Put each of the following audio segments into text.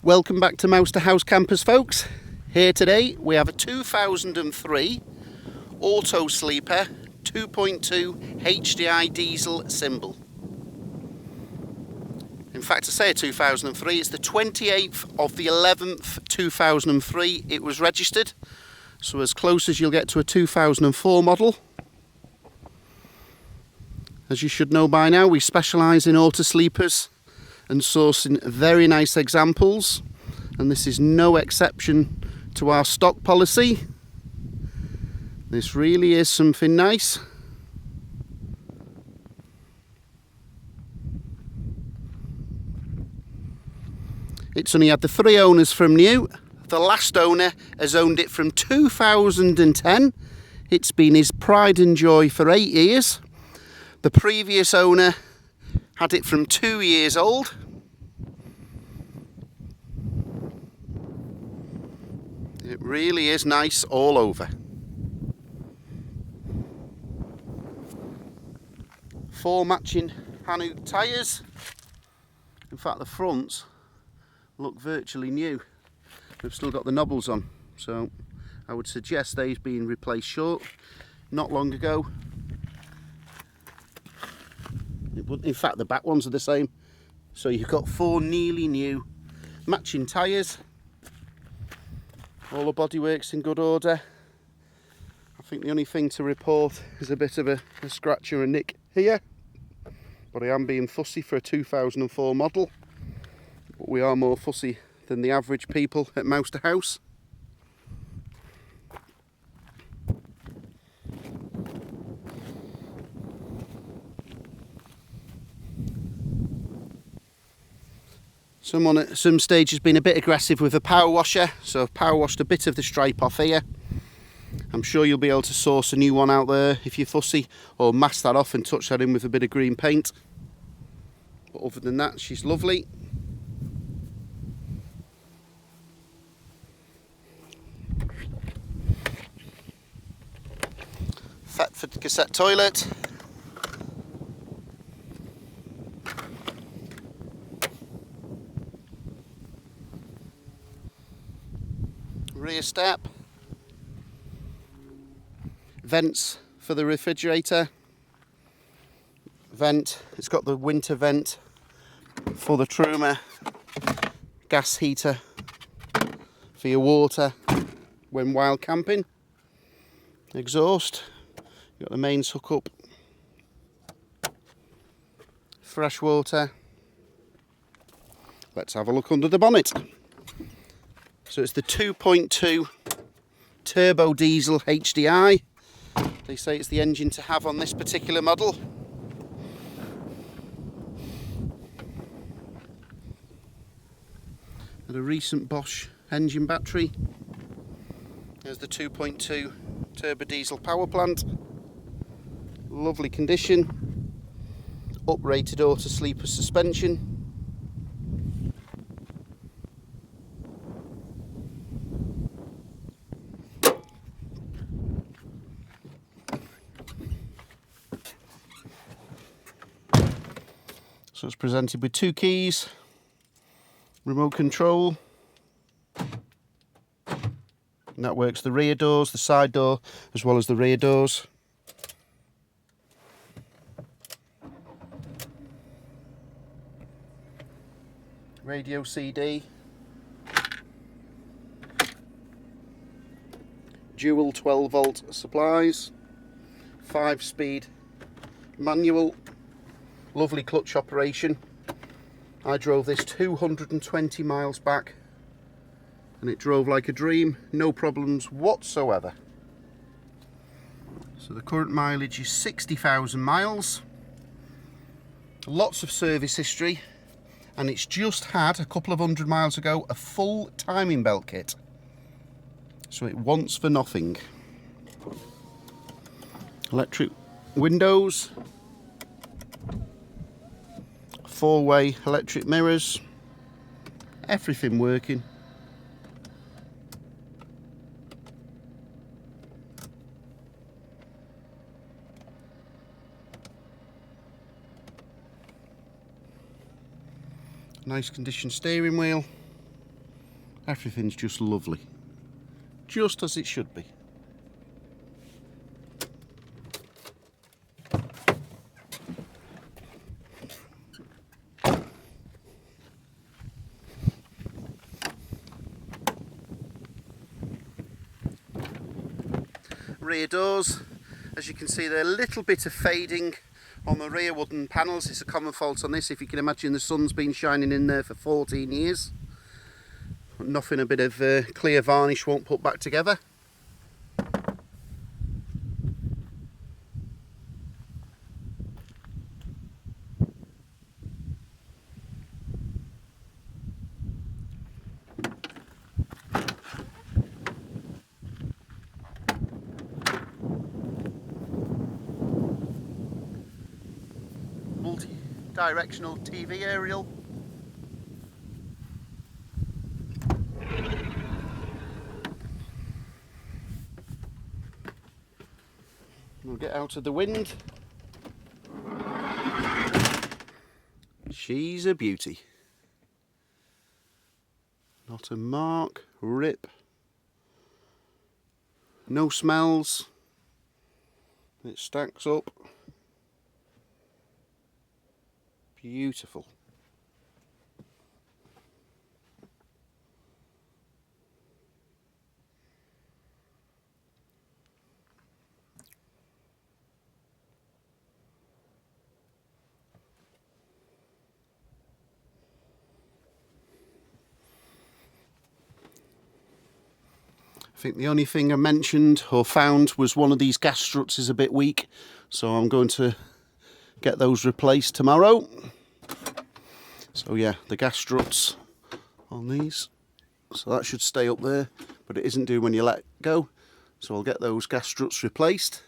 Welcome back to Mouse to House Campers, folks. Here today we have a 2003 Autosleeper 2.2 HDI diesel symbol. In fact, I say a 2003, it's the 28th of the 11th 2003 it was registered, so as close as you'll get to a 2004 model. As you should know by now, we specialise in Autosleepers and sourcing very nice examples, and this is no exception to our stock policy. This really is something nice. It's only had the 3 owners from new. The last owner has owned it from 2010. It's been his pride and joy for 8 years. The previous owner had it from 2 years old. It really is nice all over. 4 matching Hanout tyres. In fact, the fronts look virtually new. We've still got the knobbles on, so I would suggest they've been replaced short not long ago. In fact, the back ones are the same. So you've got 4 nearly new matching tyres. All the bodywork's in good order. I think the only thing to report is a bit of a scratch or a nick here. But I am being fussy for a 2004 model. But we are more fussy than the average people at Mouse to House. Someone at some stage has been a bit aggressive with a power washer, so I've power washed a bit of the stripe off here. I'm sure you'll be able to source a new one out there if you're fussy, or mask that off and touch that in with a bit of green paint. But other than that, she's lovely. Thetford cassette toilet. Rear step, vents for the refrigerator, vent, it's got the winter vent for the Truma, gas heater for your water when wild camping, exhaust, you've got the mains hook up, fresh water. Let's have a look under the bonnet. So it's the 2.2 turbo diesel HDI. They say it's the engine to have on this particular model. And a recent Bosch engine battery. There's the 2.2 turbo diesel power plant. Lovely condition. Uprated Autosleeper suspension. So it's presented with 2 keys, remote control, and that works the rear doors, the side door, as well as the rear doors. Radio CD, dual 12-volt supplies, 5-speed manual. Lovely clutch operation. I drove this 220 miles back and it drove like a dream, no problems whatsoever. So the current mileage is 60,000 miles. Lots of service history, and it's just had, a couple of 100 miles ago, a full timing belt kit. So it wants for nothing. Electric windows. 4-way electric mirrors, everything working. Nice condition steering wheel. Everything's just lovely, just as it should be. Rear doors, as you can see, they're a little bit of fading on the rear wooden panels. It's a common fault on this. If you can imagine, the sun's been shining in there for 14 years. Nothing a bit of clear varnish won't put back together. Multi-directional TV aerial. We'll get out of the wind. She's a beauty. Not a mark, rip. No smells. It stacks up. Beautiful. I think the only thing I mentioned or found was one of these gas struts is a bit weak, so I'm going to get those replaced tomorrow. So yeah, the gas struts on these, so that should stay up there, but it isn't due when you let go, so I'll get those gas struts replaced.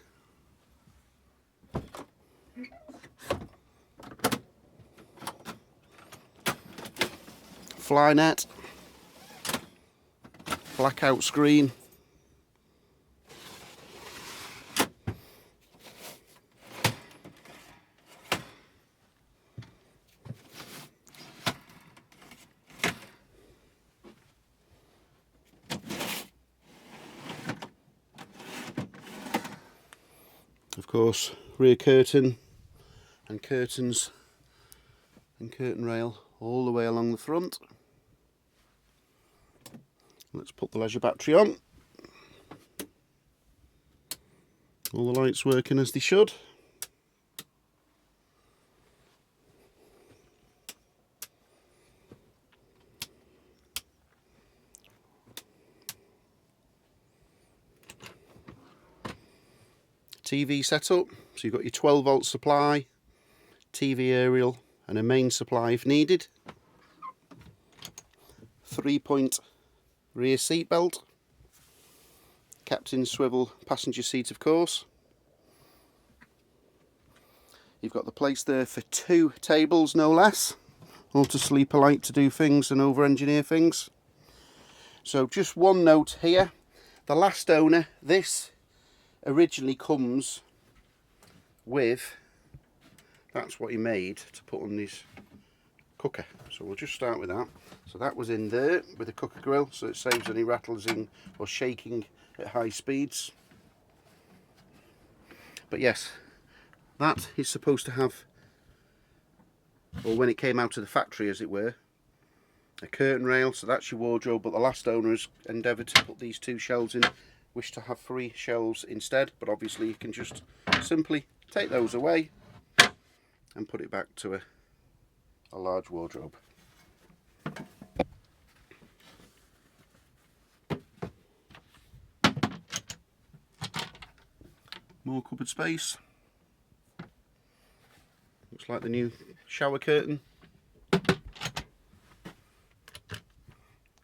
Fly net, blackout screen, of course rear curtain and curtains and curtain rail all the way along the front. Let's put the leisure battery on. All the lights working as they should. TV setup, so you've got your 12 volt supply, TV aerial and a main supply if needed. 3-point rear seat belt, captain's swivel passenger seat of course. You've got the place there for 2 tables no less. Autosleeper like to do things and over engineer things. So just one note here, the last owner, this originally comes with, that's what he made to put on his cooker, so we'll just start with that. So that was in there with a cooker grill, so it saves any rattles in or shaking at high speeds. But yes, that is supposed to have, or when it came out of the factory as it were, a curtain rail, so that's your wardrobe, but the last owner has endeavoured to put these 2 shelves in. Wish to have 3 shelves instead, but obviously you can just simply take those away and put it back to a large wardrobe. More cupboard space. Looks like the new shower curtain.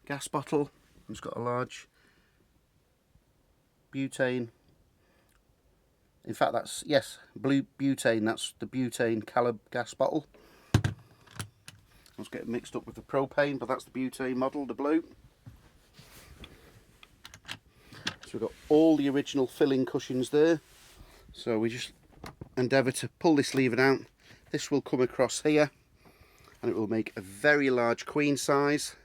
Gas bottle. It's got a large butane. In fact, that's, yes, blue butane. That's the butane Calib gas bottle. I was getting mixed up with the propane, but that's the butane model, the blue. So we've got all the original filling cushions there. So we just endeavour to pull this lever down. This will come across here, and it will make a very large queen size.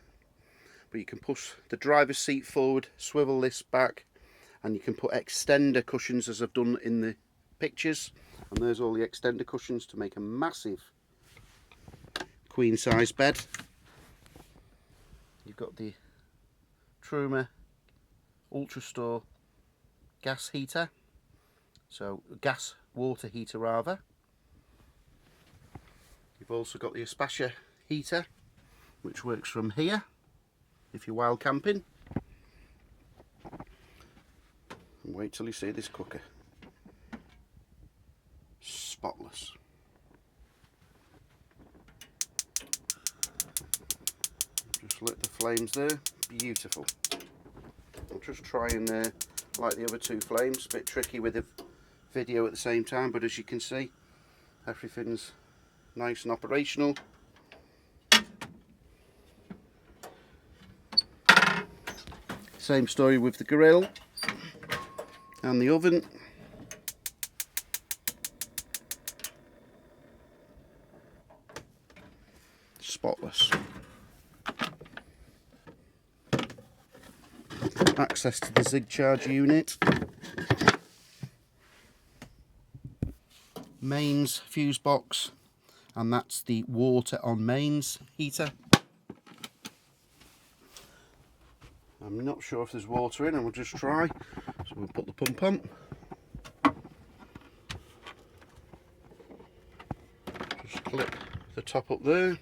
but you can push the driver's seat forward, swivel this back, and you can put extender cushions as I've done in the pictures. And there's all the extender cushions to make a massive queen size bed. You've got the Truma Ultra Store gas heater, so gas water heater rather. You've also got the Aspasha heater, which works from here if you're wild camping. And wait till you see this cooker. Spotless. Just lit the flames there, beautiful. I'll just try and light the other two flames. A bit tricky with the video at the same time, but as you can see, everything's nice and operational. Same story with the grill and the oven. Spotless. Access to the Zig charge unit. Mains fuse box, and that's the water on mains heater. I'm not sure if there's water in, and we'll just try. So we'll put the pump on. Just clip the top up there.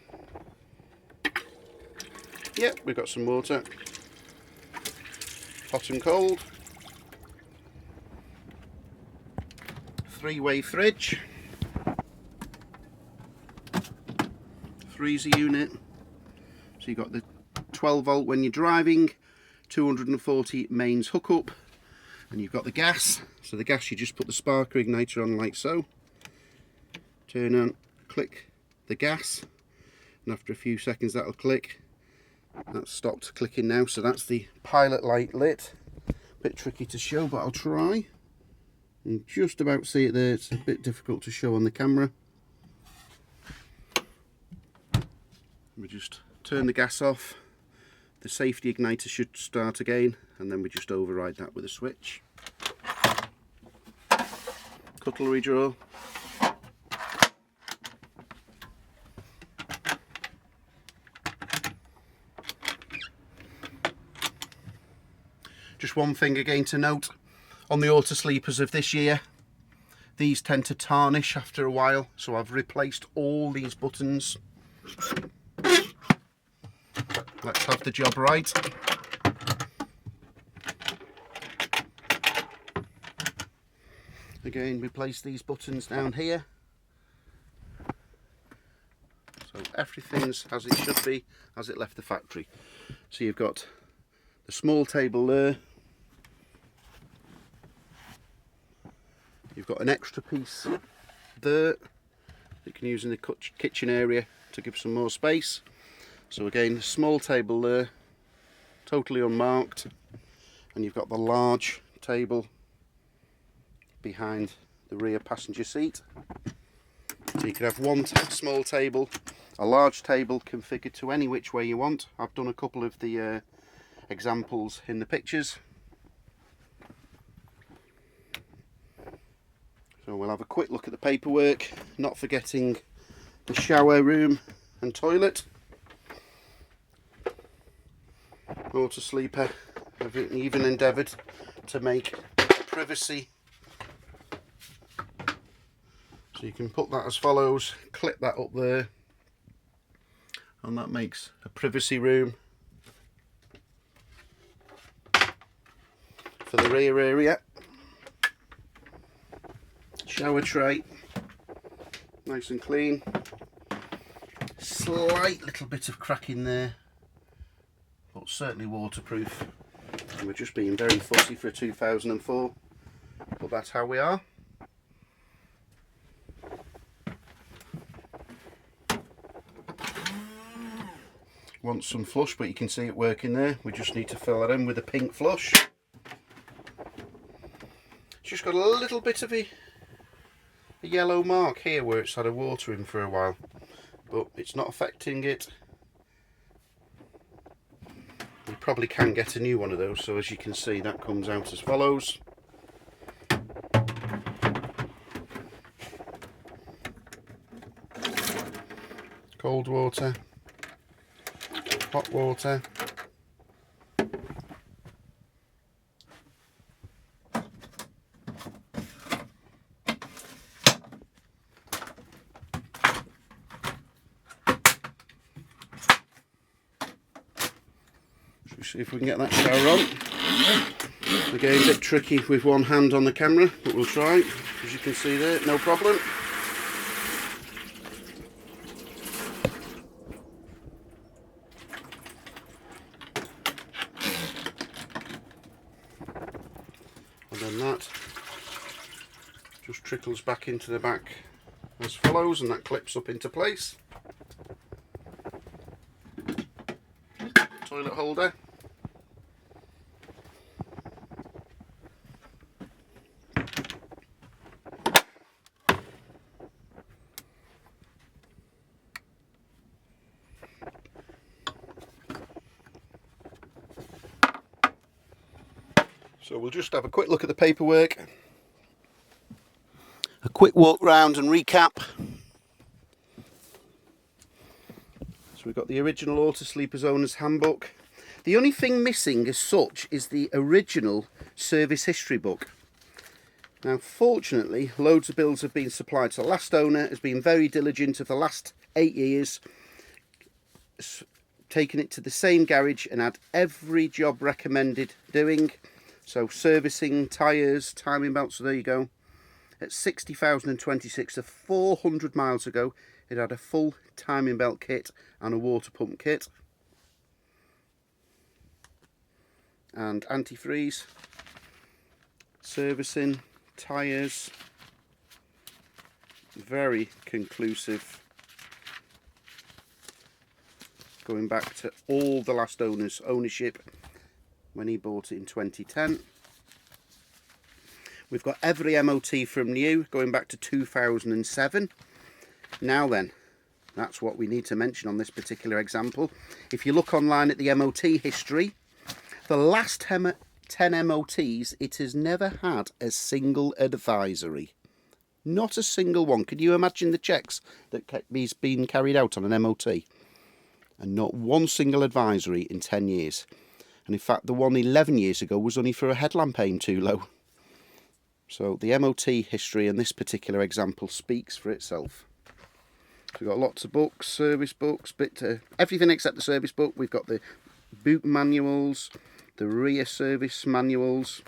Yep, we've got some water. Hot and cold. 3-way fridge. Freezer unit. So you've got the 12 volt when you're driving, 240 mains hookup, and you've got the gas. So the gas, you just put the sparker igniter on like so. Turn on, click the gas, and after a few seconds that'll click. That's stopped clicking now, so that's the pilot light lit. Bit tricky to show, but I'll try. You can just about see it there. It's a bit difficult to show on the camera. We just turn the gas off. The safety igniter should start again, and then we just override that with a switch. Cutlery drawer. Just one thing again to note, on the Autosleepers of this year, these tend to tarnish after a while, so I've replaced all these buttons. Let's have the job right. Again, replace these buttons down here. So everything's as it should be, as it left the factory. So you've got the small table there. You've got an extra piece there you can use in the kitchen area to give some more space. So again, the small table there, totally unmarked, and you've got the large table behind the rear passenger seat. So you can have one small table, a large table configured to any which way you want. I've done a couple of the examples in the pictures. So we'll have a quick look at the paperwork, not forgetting the shower room and toilet. Autosleeper have even endeavoured to make privacy. So you can put that as follows, clip that up there, and that makes a privacy room for the rear area. Shower tray, nice and clean. Slight little bit of crack in there, but certainly waterproof. And we're just being very fussy for a 2004, but that's how we are. Want some flush, but you can see it working there. We just need to fill that in with a pink flush. It's just got a little bit of a yellow mark here where it's had a water in for a while, but it's not affecting it probably can get a new one of those. So as you can see, that comes out as follows. Cold water, hot water, see if we can get that shower on. Again, a bit tricky with one hand on the camera, but we'll try. As you can see there, no problem. And then that just trickles back into the back as follows, and that clips up into place. Toilet holder. So we'll just have a quick look at the paperwork, a quick walk round and recap. So we've got the original Autosleeper's owner's handbook. The only thing missing as such is the original service history book. Now fortunately, loads of bills have been supplied. So the last owner has been very diligent of the last 8 years, taken it to the same garage and had every job recommended doing. So servicing, tyres, timing belts, so there you go. At 60,026, so 400 miles ago, it had a full timing belt kit and a water pump kit. And antifreeze, servicing, tyres, very conclusive. Going back to all the last owner's ownership when he bought it in 2010. We've got every MOT from new, going back to 2007. Now then, that's what we need to mention on this particular example. If you look online at the MOT history, the last 10 MOTs, it has never had a single advisory. Not a single one. Can you imagine the checks that he's been carried out on an MOT? And not one single advisory in 10 years. And in fact, the one 11 years ago was only for a headlamp aim too low. So the MOT history in this particular example speaks for itself. We've got lots of books, service books, everything except the service book. We've got the boot manuals, the rear service manuals.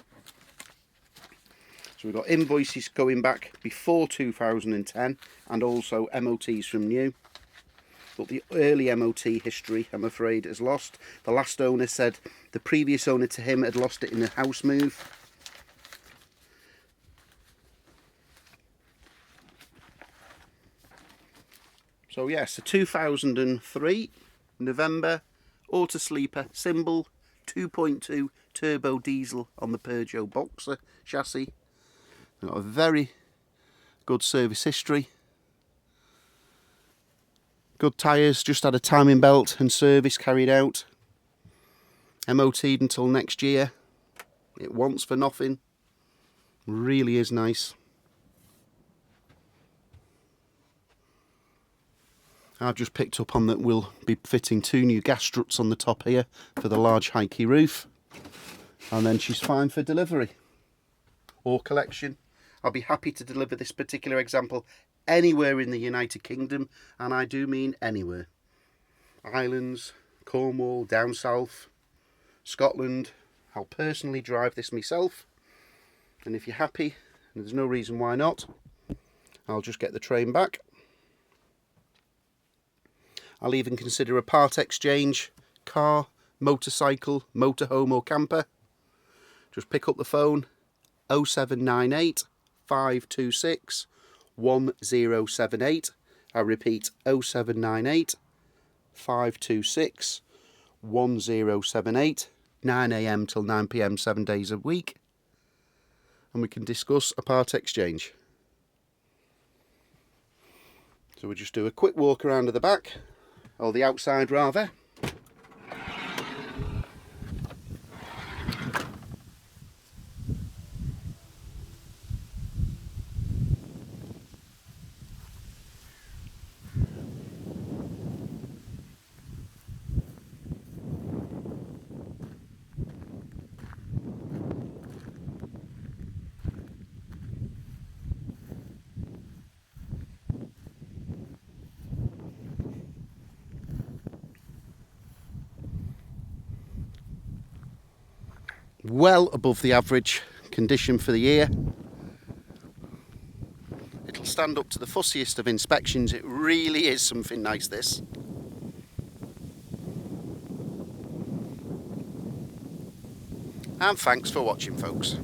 So we've got invoices going back before 2010 and also MOTs from new. But the early MOT history, I'm afraid, is lost. The last owner said the previous owner to him had lost it in a house move. So yes, a 2003 November Autosleeper symbol 2.2 turbo diesel on the Peugeot Boxer chassis. Got a very good service history. Good tyres, just had a timing belt and service carried out. MOT'd until next year. It wants for nothing. Really is nice. I've just picked up on that we'll be fitting 2 new gas struts on the top here for the large hikey roof. And then she's fine for delivery or collection. I'll be happy to deliver this particular example anywhere in the United Kingdom, and I do mean anywhere. Islands, Cornwall, down south, Scotland. I'll personally drive this myself, and if you're happy, and there's no reason why not, I'll just get the train back. I'll even consider a part exchange, car, motorcycle, motorhome or camper. Just pick up the phone, 0798 526 1078. I repeat, 0798 526 1078. 9 AM till 9 PM 7 days a week. And we can discuss a part exchange. So we'll just do a quick walk around to the back, or the outside rather. well above the average condition for the year. It'll stand up to the fussiest of inspections. It really is something nice, this. And thanks for watching, folks.